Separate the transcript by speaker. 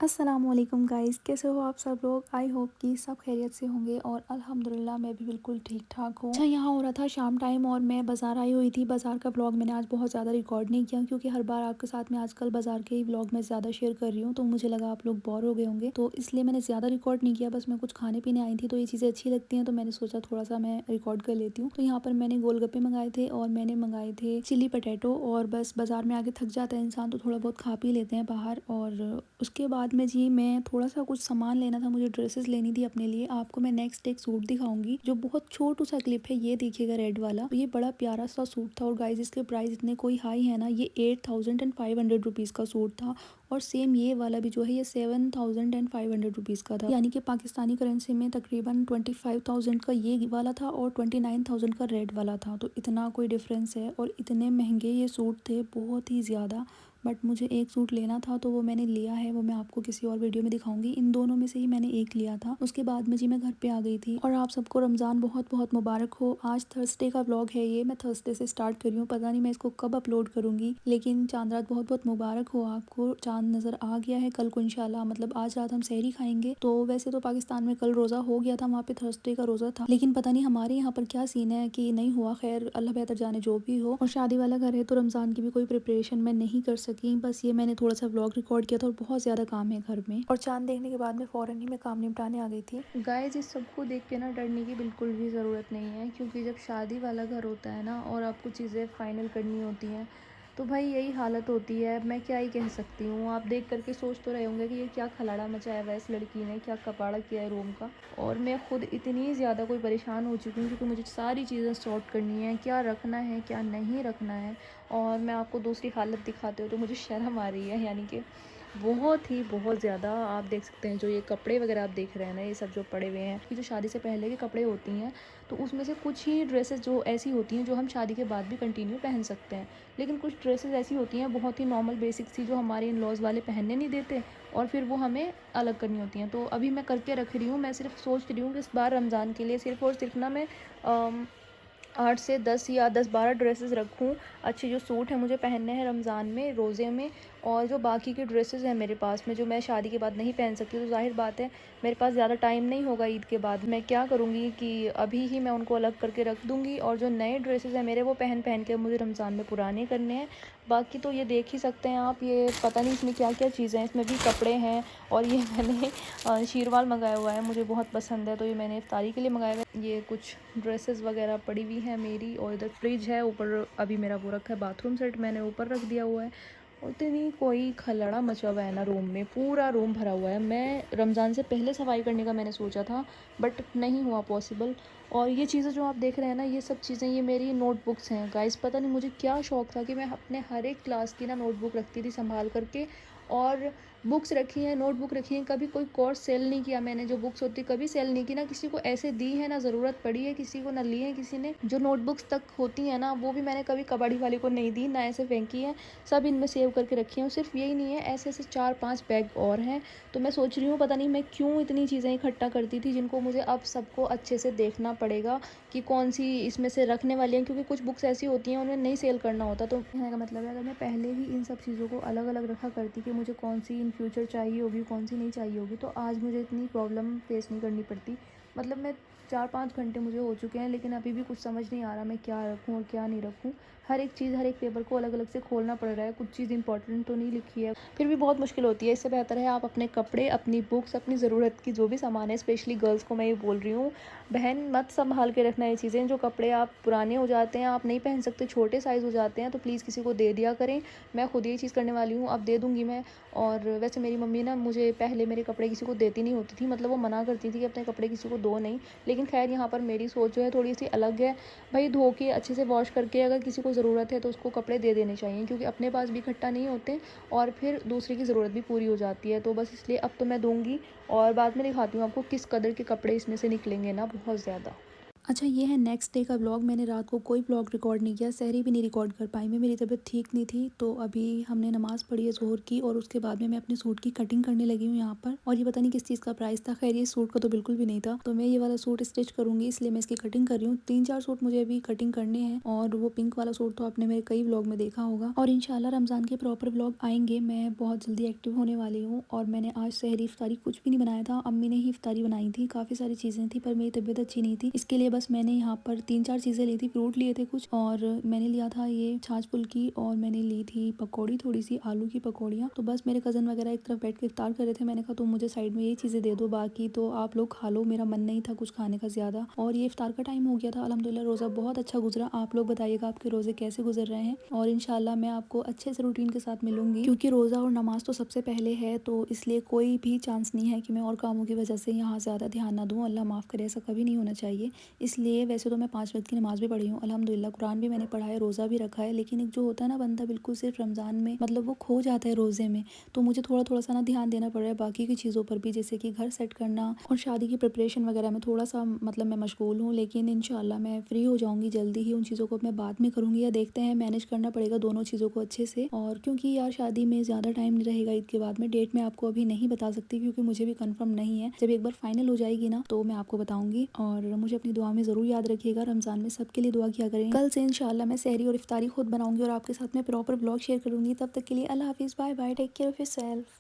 Speaker 1: अस्सलामुअलैकुम गाइस, कैसे हो आप सब लोग। आई होप कि सब खैरियत से होंगे और अल्हम्दुलिल्लाह मैं भी बिल्कुल ठीक ठाक हूँ। अच्छा, यहाँ हो रहा था शाम टाइम और मैं बाज़ार आई हुई थी। बाज़ार का व्लॉग मैंने आज बहुत ज़्यादा रिकॉर्ड नहीं किया क्योंकि हर बार आपके साथ में आजकल बाज़ार के ही व्लॉग मैं ज़्यादा शेयर कर रही हूँ, तो मुझे लगा आप लोग बोर हो गए होंगे, तो इसलिए मैंने ज़्यादा रिकॉर्ड नहीं किया। बस मैं कुछ खाने पीने आई थी तो ये चीज़ें अच्छी लगती हैं तो मैंने सोचा थोड़ा सा मैं रिकॉर्ड कर लेती हूँ। तो यहाँ पर मैंने गोलगप्पे मंगाए थे और मैंने मंगाए थे चिली पटेटो। और बस बाज़ार में आके थक जाता है इंसान तो थोड़ा बहुत खा पी लेते हैं बाहर। और उसके बाद में जी मैं थोड़ा सा कुछ सामान लेना था, मुझे ड्रेसेस लेनी थी अपने लिए। आपको मैं नेक्स्ट एक सूट दिखाऊंगी जो बहुत छोटू सा क्लिप है, ये देखिएगा रेड वाला। तो ये बड़ा प्यारा सा सूट था और गाइस इसके प्राइस इतने कोई हाई है ना, ये 8500 रुपीज़ का सूट था। और सेम ये वाला भी जो है ये 7500 रुपीज़ का था, यानी कि पाकिस्तानी करेंसी में तकरीबन 25,000 का ये वाला था और 29,000 का रेड वाला था। तो इतना कोई डिफरेंस है और इतने महंगे ये सूट थे, बहुत ही ज़्यादा। बट मुझे एक सूट लेना था तो वो मैंने लिया है, वो मैं आपको किसी और वीडियो में दिखाऊंगी। इन दोनों में से ही मैंने एक लिया था। उसके बाद में जी मैं घर पे आ गई थी। और आप सबको रमज़ान बहुत बहुत मुबारक हो। आज थर्सडे का व्लॉग है, ये मैं थर्सडे से स्टार्ट कर रही हूँ, पता नहीं मैं इसको कब अपलोड करूँगी, लेकिन चांद रात बहुत बहुत मुबारक हो आपको। चांद नज़र आ गया है कल को इंशाल्लाह, मतलब आज रात हम सहरी खाएंगे। तो वैसे तो पाकिस्तान में कल रोज़ा हो गया था, वहाँ पे थर्सडे का रोज़ा था, लेकिन पता नहीं हमारे यहाँ पर क्या सीन है कि नहीं हुआ। खैर अल्लाह बेहतर जाने जो भी हो। और शादी वाला घर है तो रमज़ान की भी कोई प्रिपरेशन मैं नहीं कर सकी। बस ये मैंने थोड़ा सा व्लॉग रिकॉर्ड किया था और बहुत ज़्यादा काम है घर में। और चांद देखने के बाद में फ़ौरन ही मैं काम निपटाने आ गई थी। गाइस इस सबको देख के ना डरने की बिल्कुल भी ज़रूरत नहीं है, क्योंकि जब शादी वाला घर होता है ना और आपको चीज़ें फाइनल करनी होती हैं तो भाई यही हालत होती है। मैं क्या ही कह सकती हूँ, आप देख करके सोच तो रहे होंगे कि ये क्या खलाड़ा मचाया हुआ है इस लड़की ने, क्या कपाड़ा किया है रूम का। और मैं खुद इतनी ज़्यादा कोई परेशान हो चुकी हूँ क्योंकि मुझे सारी चीज़ें सॉर्ट करनी है, क्या रखना है क्या नहीं रखना है। और मैं आपको दूसरी हालत दिखाते हो तो मुझे शर्म आ रही है, यानी कि बहुत ज़्यादा। आप देख सकते हैं जो ये कपड़े वगैरह आप देख रहे हैं ना, ये सब जो पड़े हुए हैं, ये जो शादी से पहले के कपड़े होती हैं तो उसमें से कुछ ही ड्रेसेस जो ऐसी होती हैं जो हम शादी के बाद भी कंटिन्यू पहन सकते हैं, लेकिन कुछ ड्रेसेस ऐसी होती हैं बहुत ही नॉर्मल बेसिक सी जो हमारे इन लॉज वाले पहनने नहीं देते और फिर वो हमें अलग करनी होती हैं। तो अभी मैं करके रख रही हूँ, मैं सिर्फ सोच रही हूँ कि इस बार रमज़ान के लिए सिर्फ और सिर्फ ना मैं 8 से 10 या 10-12 ड्रेसेस रखूँ अच्छे, जो सूट हैं मुझे पहनने हैं रमज़ान में रोज़े में। और जो बाकी के ड्रेसेस हैं मेरे पास में जो मैं शादी के बाद नहीं पहन सकती, तो जाहिर बात है मेरे पास ज़्यादा टाइम नहीं होगा ईद के बाद। मैं क्या करूँगी कि अभी ही मैं उनको अलग करके रख दूँगी और जो नए ड्रेसेस हैं मेरे वो पहन पहन के मुझे रमज़ान में पुराने करने हैं। बाकी तो ये देख ही सकते हैं आप, ये पता नहीं इसमें क्या क्या चीज़ें हैं, इसमें भी कपड़े हैं। और ये मैंने शीरवाल मंगाया हुआ है, मुझे बहुत पसंद है तो ये मैंने इफ्तारी के लिए मंगाया हुआ है। ये कुछ ड्रेसेस वगैरह पड़ी हुई है मेरी। और इधर फ्रिज है, ऊपर अभी मेरा वो रखा है बाथरूम सेट मैंने ऊपर रख दिया हुआ है। और इतनी कोई खलड़ा मचा हुआ है ना रूम में, पूरा रूम भरा हुआ है। मैं रमज़ान से पहले सफाई करने का मैंने सोचा था बट नहीं हुआ पॉसिबल। और ये चीज़ें जो आप देख रहे हैं ना, ये सब चीज़ें ये मेरी नोटबुक्स हैं गाइस। पता नहीं मुझे क्या शौक़ था कि मैं अपने हर एक क्लास की ना नोटबुक रखती थी संभाल करके। और बुक्स रखी हैं, नोटबुक रखी हैं, कभी कोई कोर्स सेल नहीं किया मैंने। जो बुक्स होती कभी सेल नहीं की, ना किसी को ऐसे दी है ना ज़रूरत पड़ी है किसी को, ना ली है किसी ने। जो नोटबुक्स तक होती हैं ना वो भी मैंने कभी कबाड़ी वाले को नहीं दी, ना ऐसे फेंकी है, सब इनमें सेव करके रखी हैं। सिर्फ यही नहीं है, ऐसे ऐसे 4-5 बैग और हैं। तो मैं सोच रही हूँ पता नहीं मैं क्यों इतनी चीज़ें इकट्ठा करती थी जिनको मुझे अब सबको अच्छे से देखना पड़ेगा कि कौन सी इसमें से रखने वाली हैं, क्योंकि कुछ बुक्स ऐसी होती हैं उन्हें नहीं सेल करना होता। तो कहने का मतलब है अगर मैं पहले ही इन सब चीज़ों को अलग अलग रखा करती कि मुझे कौन सी इन फ्यूचर चाहिए होगी कौन सी नहीं चाहिए होगी, तो आज मुझे इतनी प्रॉब्लम फेस नहीं करनी पड़ती। मतलब मैं 4-5 घंटे मुझे हो चुके हैं लेकिन अभी भी कुछ समझ नहीं आ रहा मैं क्या रखूँ और क्या नहीं रखूँ। हर एक चीज़, हर एक पेपर को अलग अलग से खोलना पड़ रहा है, कुछ चीज़ इंपॉर्टेंट तो नहीं लिखी है, फिर भी बहुत मुश्किल होती है। इससे बेहतर है आप अपने कपड़े, अपनी बुक्स, अपनी ज़रूरत की जो भी सामान है, स्पेशली गर्ल्स को मैं ये बोल रही हूँ, बहन मत संभाल के रखना ये चीज़ें। जो कपड़े आप पुराने हो जाते हैं, आप नहीं पहन सकते, छोटे साइज़ हो जाते हैं, तो प्लीज़ किसी को दे दिया करें। मैं खुद ये चीज़ करने वाली हूँ, अब दे दूँगी मैं। और वैसे मेरी मम्मी ना मुझे पहले मेरे कपड़े किसी को देती नहीं होती थी, मतलब वो मना करती थी कि अपने कपड़े किसी को दो नहीं। लेकिन खैर यहाँ पर मेरी सोच जो है थोड़ी सी अलग है। भाई धो के अच्छे से वॉश करके अगर किसी को ज़रूरत है तो उसको कपड़े दे देने चाहिए, क्योंकि अपने पास भी इकट्ठा नहीं होते और फिर दूसरे की ज़रूरत भी पूरी हो जाती है। तो बस इसलिए अब तो मैं दूँगी और बाद में दिखाती हूँ आपको किस कदर के कपड़े इसमें से निकलेंगे ना, बहुत ज़्यादा। अच्छा, ये है नेक्स्ट डे का व्लॉग। मैंने रात को कोई व्लॉग रिकॉर्ड नहीं किया, सहरी भी नहीं रिकॉर्ड कर पाई मैं, मेरी तबीयत ठीक नहीं थी। तो अभी हमने नमाज़ पढ़ी है ज़ोहर की और उसके बाद में मैं अपने सूट की कटिंग करने लगी हूँ यहाँ पर। और ये पता नहीं किस चीज़ का प्राइस था, खैर ये सूट का तो बिल्कुल भी नहीं था। तो मैं ये वाला सूट स्टिच करूँगी, इसलिए मैं इसकी कटिंग कर रही हूँ। 3-4 सूट मुझे अभी कटिंग करने हैं और वो पिंक वाला सूट तो आपने मेरे कई व्लॉग में देखा होगा। और इंशाल्लाह रमज़ान के प्रॉपर व्लॉग आएंगे। मैं बहुत जल्दी एक्टिव होने वाली हूँ। और मैंने आज सहरी इफ्तारी कुछ भी नहीं बनाया था, अम्मी ने ही इफ्तारी बनाई थी। काफ़ी सारी चीज़ें थी पर मेरी तबीयत अच्छी नहीं थी, इसके लिए बस मैंने यहाँ पर 3-4 चीज़ें ली थी। फ्रूट लिए थे कुछ और मैंने लिया था ये छाछ फुल्की और मैंने ली थी पकौड़ी, थोड़ी सी आलू की पकौड़ियाँ। तो बस मेरे कज़न वगैरह एक तरफ बैठ के इफ्तार कर रहे थे। मैंने कहा तुम मुझे साइड में ये चीज़ें दे दो, बाकी तो आप लोग खा लो, मेरा मन नहीं था कुछ खाने का ज़्यादा। और ये इफ्तार का टाइम हो गया था। अल्हम्दुलिल्लाह रोज़ा बहुत अच्छा गुजरा। आप लोग बताइएगा आपके रोज़े कैसे गुजर रहे हैं। और इंशाल्लाह मैं आपको अच्छे से रूटीन के साथ मिलूंगी, क्योंकि रोज़ा और नमाज तो सबसे पहले है, तो इसलिए कोई भी चांस नहीं है कि मैं और कामों की वजह से यहाँ ज़्यादा ध्यान ना दूँ। अल्लाह माफ़ करे, ऐसा कभी नहीं होना चाहिए। इसलिए वैसे तो मैं 5 वक्त की नमाज़ भी पढ़ी हूँ अल्हम्दुलिल्लाह, कुरान भी मैंने पढ़ा है, रोज़ा भी रखा है। लेकिन एक जो होता है ना बंदा बिल्कुल सिर्फ रमज़ान में मतलब वो खो जाता है रोज़े में, तो मुझे थोड़ा थोड़ा सा ना ध्यान देना पड़ रहा है बाकी की चीज़ों पर भी, जैसे कि घर सेट करना और शादी की प्रिपरेशन वगैरह में थोड़ा सा मतलब मैं मशगूल हूँ। लेकिन इंशाल्लाह मैं फ्री हो जाऊँगी जल्दी ही, उन चीज़ों को मैं बाद में करूँगी, या देखते हैं मैनेज करना पड़ेगा दोनों चीज़ों को अच्छे से। और क्योंकि यार शादी में ज़्यादा टाइम नहीं रहेगा, ईद के बाद में डेट मैं आपको अभी नहीं बता सकती क्योंकि मुझे भी कंफर्म नहीं है। जब एक बार फाइनल हो जाएगी ना तो मैं आपको बताऊंगी। और मुझे अपनी दुआ में ज़रूर याद रखिएगा, रमज़ान में सबके लिए दुआ किया करें। कल से इंशाल्लाह मैं सहरी और इफ्तारी खुद बनाऊंगी और आपके साथ में प्रॉपर ब्लॉग शेयर करूंगी। तब तक के लिए अल्लाह हाफिज़, bye bye, take care of yourself.